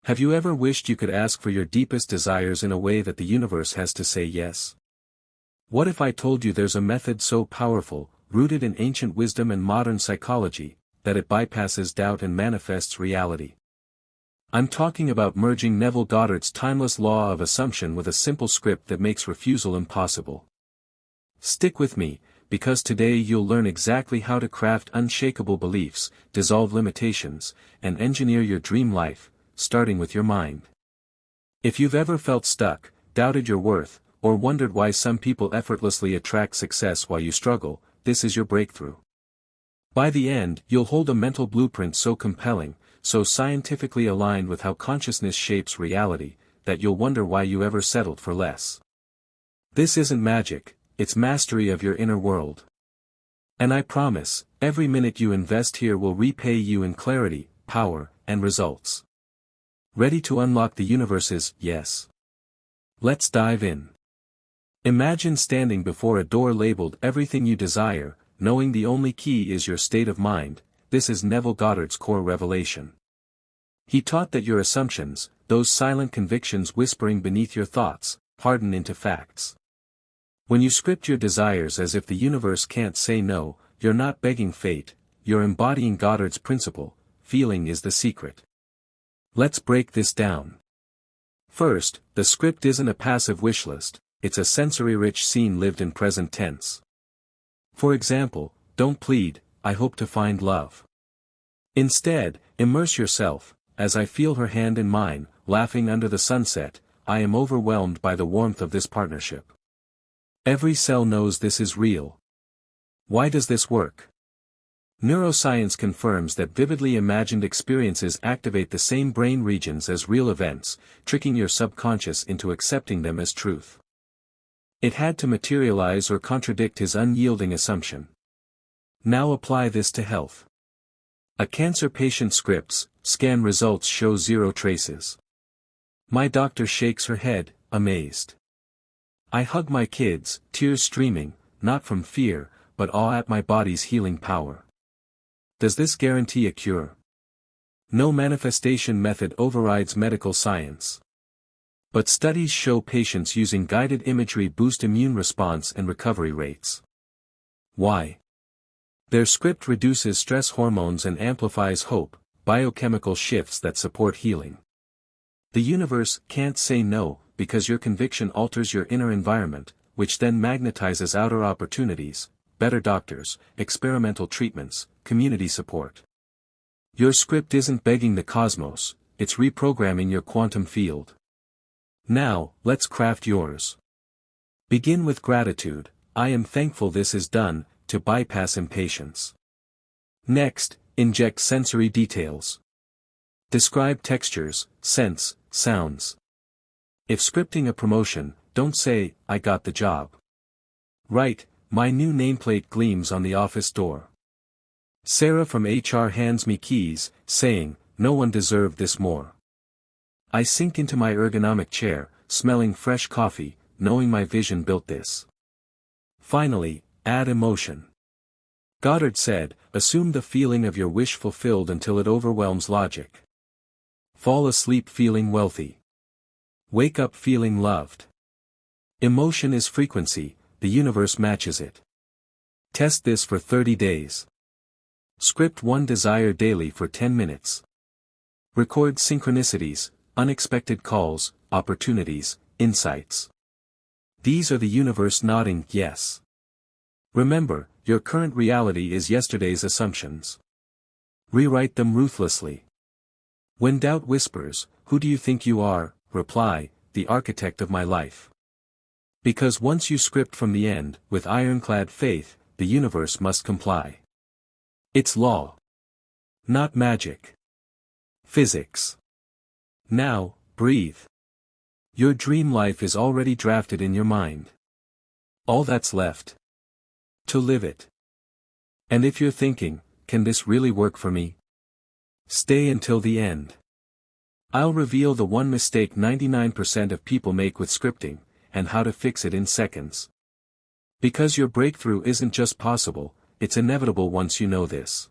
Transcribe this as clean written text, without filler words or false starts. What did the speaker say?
Have you ever wished you could ask for your deepest desires in a way that the universe has to say yes? What if I told you there's a method so powerful, rooted in ancient wisdom and modern psychology, that it bypasses doubt and manifests reality? I'm talking about merging Neville Goddard's timeless law of assumption with a simple script that makes refusal impossible. Stick with me, because today you'll learn exactly how to craft unshakable beliefs, dissolve limitations, and engineer your dream life, starting with your mind. If you've ever felt stuck, doubted your worth, or wondered why some people effortlessly attract success while you struggle, this is your breakthrough. By the end, you'll hold a mental blueprint so compelling, so scientifically aligned with how consciousness shapes reality, that you'll wonder why you ever settled for less. This isn't magic, it's mastery of your inner world. And I promise, every minute you invest here will repay you in clarity, power, and results. Ready to unlock the universe's yes? Let's dive in. Imagine standing before a door labeled everything you desire, knowing the only key is your state of mind. This is Neville Goddard's core revelation. He taught that your assumptions, those silent convictions whispering beneath your thoughts, harden into facts. When you script your desires as if the universe can't say no, you're not begging fate, you're embodying Goddard's principle: feeling is the secret. Let's break this down. First, the script isn't a passive wish list, it's a sensory-rich scene lived in present tense. For example, don't plead, "I hope to find love." Instead, immerse yourself: as I feel her hand in mine, laughing under the sunset, I am overwhelmed by the warmth of this partnership. Every cell knows this is real. Why does this work? Neuroscience confirms that vividly imagined experiences activate the same brain regions as real events, tricking your subconscious into accepting them as truth. It had to materialize or contradict his unyielding assumption. Now apply this to health. A cancer patient scripts, scan results show zero traces. My doctor shakes her head, amazed. I hug my kids, tears streaming, not from fear, but awe at my body's healing power. Does this guarantee a cure? No manifestation method overrides medical science. But studies show patients using guided imagery boost immune response and recovery rates. Why? Their script reduces stress hormones and amplifies hope, biochemical shifts that support healing. The universe can't say no, because your conviction alters your inner environment, which then magnetizes outer opportunities, better doctors, experimental treatments, community support. Your script isn't begging the cosmos, it's reprogramming your quantum field. Now, let's craft yours. Begin with gratitude: I am thankful this is done, to bypass impatience. Next, inject sensory details. Describe textures, scents, sounds. If scripting a promotion, don't say, "I got the job." Write, "My new nameplate gleams on the office door. Sarah from HR hands me keys, saying, no one deserved this more. I sink into my ergonomic chair, smelling fresh coffee, knowing my vision built this." Finally, add emotion. Goddard said, assume the feeling of your wish fulfilled until it overwhelms logic. Fall asleep feeling wealthy. Wake up feeling loved. Emotion is frequency, the universe matches it. Test this for 30 days. Script one desire daily for 10 minutes. Record synchronicities, unexpected calls, opportunities, insights. These are the universe nodding yes. Remember, your current reality is yesterday's assumptions. Rewrite them ruthlessly. When doubt whispers, "Who do you think you are?" reply, "The architect of my life." Because once you script from the end, with ironclad faith, the universe must comply. It's law. Not magic. Physics. Now, breathe. Your dream life is already drafted in your mind. All that's left: to live it. And if you're thinking, can this really work for me? Stay until the end. I'll reveal the one mistake 99% of people make with scripting, and how to fix it in seconds. Because your breakthrough isn't just possible, it's inevitable once you know this.